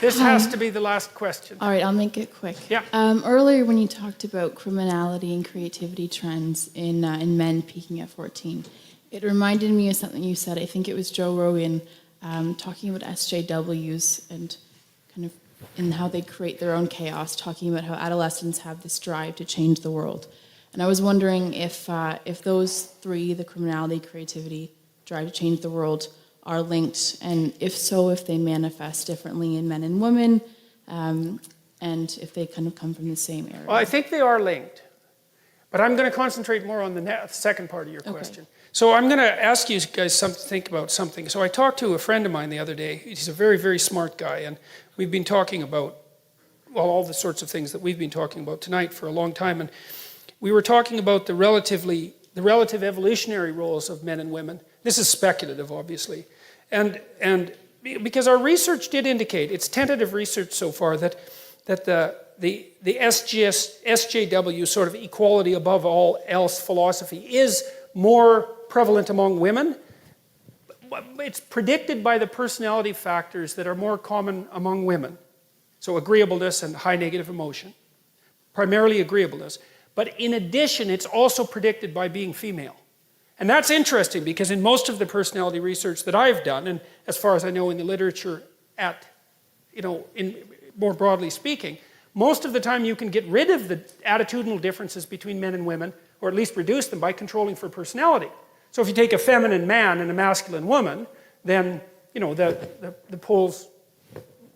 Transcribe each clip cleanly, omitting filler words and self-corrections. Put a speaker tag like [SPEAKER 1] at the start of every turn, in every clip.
[SPEAKER 1] This has to be the last question.
[SPEAKER 2] All right, I'll make it quick.
[SPEAKER 1] Yeah.
[SPEAKER 2] Earlier when you talked about criminality and creativity trends in men peaking at 14, it reminded me of something you said. I think it was Joe Rogan talking about SJWs and kind of in how they create their own chaos, talking about how adolescents have this drive to change the world. And I was wondering if those three, the criminality, creativity, drive to change the world, are linked, and if so, if they manifest differently in men and women, and if they kind of come from the same area.
[SPEAKER 1] Well, I think they are linked, but I'm going to concentrate more on the second part of your question. So I'm going to ask you guys to think about something. So I talked to a friend of mine the other day. He's a very, very smart guy, and we've been talking about, well, all the sorts of things that we've been talking about tonight for a long time, and we were talking about the relative evolutionary roles of men and women. This is speculative, obviously. And because our research did indicate, it's tentative research so far, that the SJW sort of equality above all else philosophy is more prevalent among women. It's predicted by the personality factors that are more common among women. So agreeableness and high negative emotion. Primarily agreeableness. But in addition, it's also predicted by being female. And that's interesting because in most of the personality research that I've done, and as far as I know in the literature more broadly speaking, most of the time you can get rid of the attitudinal differences between men and women, or at least reduce them by controlling for personality. So if you take a feminine man and a masculine woman, then the poles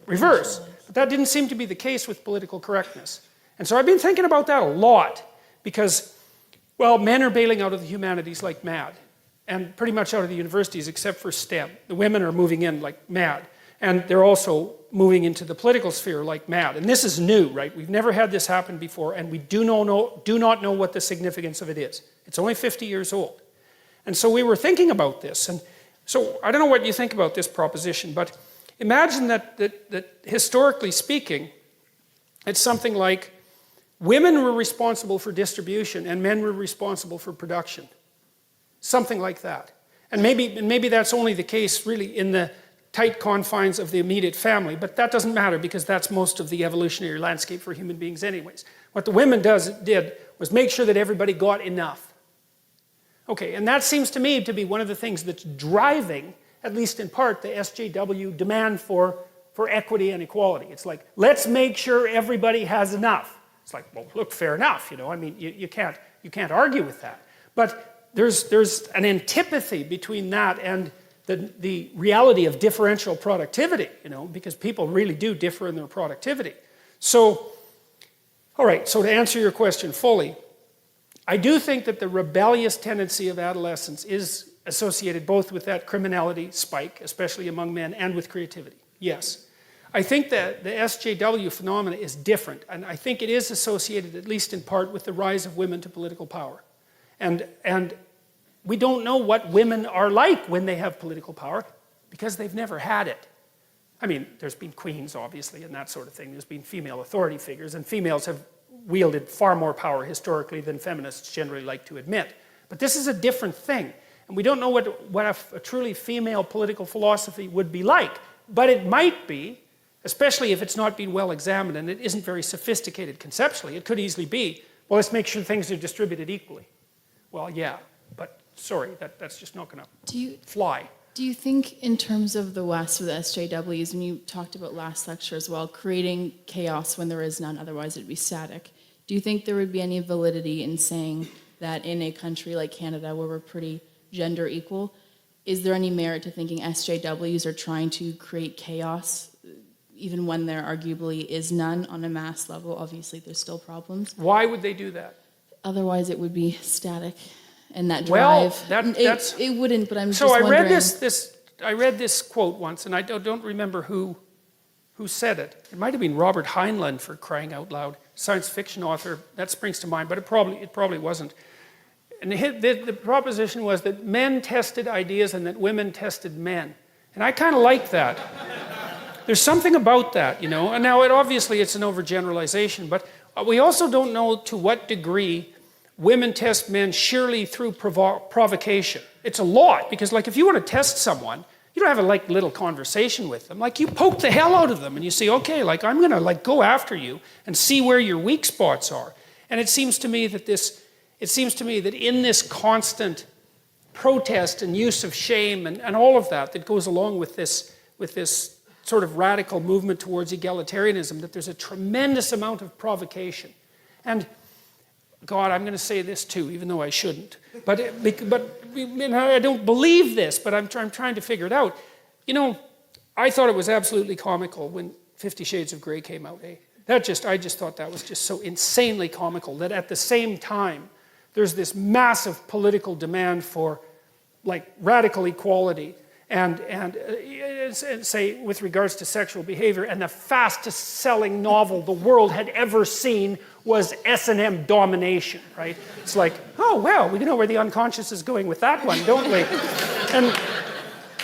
[SPEAKER 1] reverse. But that didn't seem to be the case with political correctness. And so I've been thinking about that a lot because, well, men are bailing out of the humanities like mad, and pretty much out of the universities except for STEM. The women are moving in like mad, and they're also moving into the political sphere like mad. And this is new, right? We've never had this happen before, and we do not know what the significance of it is. It's only 50 years old. And so we were thinking about this, and so I don't know what you think about this proposition, but imagine that historically speaking, it's something like women were responsible for distribution and men were responsible for production. Something like that. And maybe that's only the case really in the tight confines of the immediate family, but that doesn't matter because that's most of the evolutionary landscape for human beings anyways. What the women did was make sure that everybody got enough. Okay, and that seems to me to be one of the things that's driving, at least in part, the SJW demand for equity and equality. It's like, let's make sure everybody has enough. It's like, well, look, fair enough, I mean, you can't argue with that. But there's an antipathy between that and the reality of differential productivity, because people really do differ in their productivity. So, all right, so to answer your question fully, I do think that the rebellious tendency of adolescence is associated both with that criminality spike, especially among men, and with creativity. Yes. I think that the SJW phenomena is different, and I think it is associated, at least in part, with the rise of women to political power. And we don't know what women are like when they have political power, because they've never had it. I mean, there's been queens, obviously, and that sort of thing. There's been female authority figures, and females have wielded far more power historically than feminists generally like to admit. But this is a different thing, and we don't know what a truly female political philosophy would be like. But it might be, especially if it's not been well examined and it isn't very sophisticated conceptually. It could easily be, well, let's make sure things are distributed equally. Well, yeah, but sorry, that's just not going to fly.
[SPEAKER 2] Do you think in terms of the West with SJWs, and you talked about last lecture as well, creating chaos when there is none, otherwise it'd be static, do you think there would be any validity in saying that in a country like Canada where we're pretty gender equal, is there any merit to thinking SJWs are trying to create chaos even when there arguably is none on a mass level? Obviously there's still problems.
[SPEAKER 1] Why would they do that?
[SPEAKER 2] Otherwise it would be static. And that drive,
[SPEAKER 1] well,
[SPEAKER 2] it wouldn't, but I'm just
[SPEAKER 1] wondering.
[SPEAKER 2] So
[SPEAKER 1] I read this quote once, and I don't remember who said it. It might have been Robert Heinlein, for crying out loud, science fiction author. That springs to mind, but it probably wasn't. And the proposition was that men tested ideas and that women tested men. And I kind of like that. There's something about that, And now, obviously, it's an overgeneralization, but we also don't know to what degree women test men sheerly through provocation. It's a lot, because if you want to test someone, you don't have a like little conversation with them. Like you poke the hell out of them and you say, okay, like I'm gonna like go after you and see where your weak spots are. And it seems to me that in this constant protest and use of shame and all of that goes along with this sort of radical movement towards egalitarianism, that there's a tremendous amount of provocation. And God, I'm going to say this too, even though I shouldn't. But I don't believe this, but I'm trying to figure it out. You know, I thought it was absolutely comical when 50 Shades of Grey came out. Eh? I just thought that was just so insanely comical that at the same time, there's this massive political demand for like radical equality and say with regards to sexual behavior, and the fastest selling novel the world had ever seen was S&M Domination, right? It's like, oh well, we know where the unconscious is going with that one, don't we?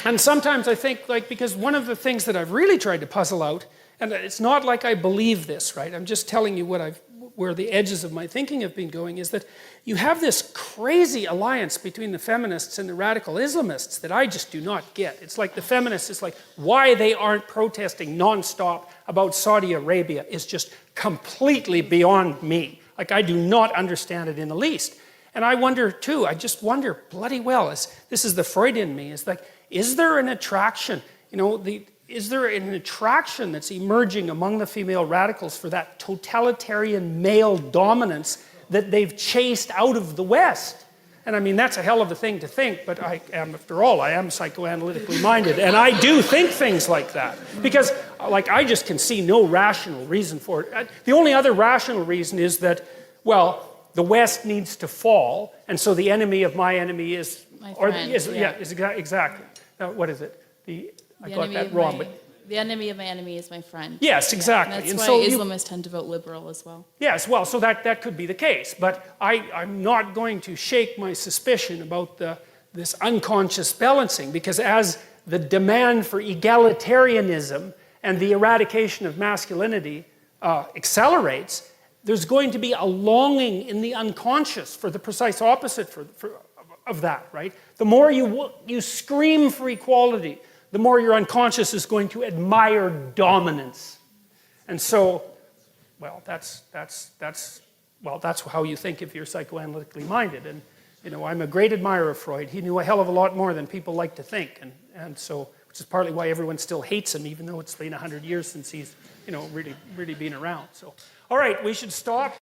[SPEAKER 1] And sometimes I think, like, because one of the things that I've really tried to puzzle out, and it's not like I believe this, right? I'm just telling you where the edges of my thinking have been going, is that you have this crazy alliance between the feminists and the radical Islamists that I just do not get. It's like the feminists, it's like why they aren't protesting nonstop about Saudi Arabia is just completely beyond me. Like I do not understand it in the least. And I wonder too, I just wonder bloody well, this is the Freud in me, is like, is there an attraction, you know, is there an attraction that's emerging among the female radicals for that totalitarian male dominance that they've chased out of the West? And I mean, that's a hell of a thing to think, but after all, I am psychoanalytically minded, and I do think things like that. Because, like, I just can see no rational reason for it. The only other rational reason is that, well, the West needs to fall, and so the enemy of my enemy is...
[SPEAKER 2] My friend,
[SPEAKER 1] exactly. Now, what is it? I got that wrong, but...
[SPEAKER 2] The enemy of my enemy is my friend.
[SPEAKER 1] Yes, exactly.
[SPEAKER 2] Yeah, that's why Islamists tend to vote liberal as well.
[SPEAKER 1] Yes, well, so that could be the case. But I'm not going to shake my suspicion about this unconscious balancing, because as the demand for egalitarianism and the eradication of masculinity accelerates, there's going to be a longing in the unconscious for the precise opposite of that, right? The more you scream for equality, the more your unconscious is going to admire dominance. And so, well, that's how you think if you're psychoanalytically minded. And, you know, I'm a great admirer of Freud. He knew a hell of a lot more than people like to think. And so, which is partly why everyone still hates him, even though it's been 100 years since he's, you know, really been around. So, all right, we should stop.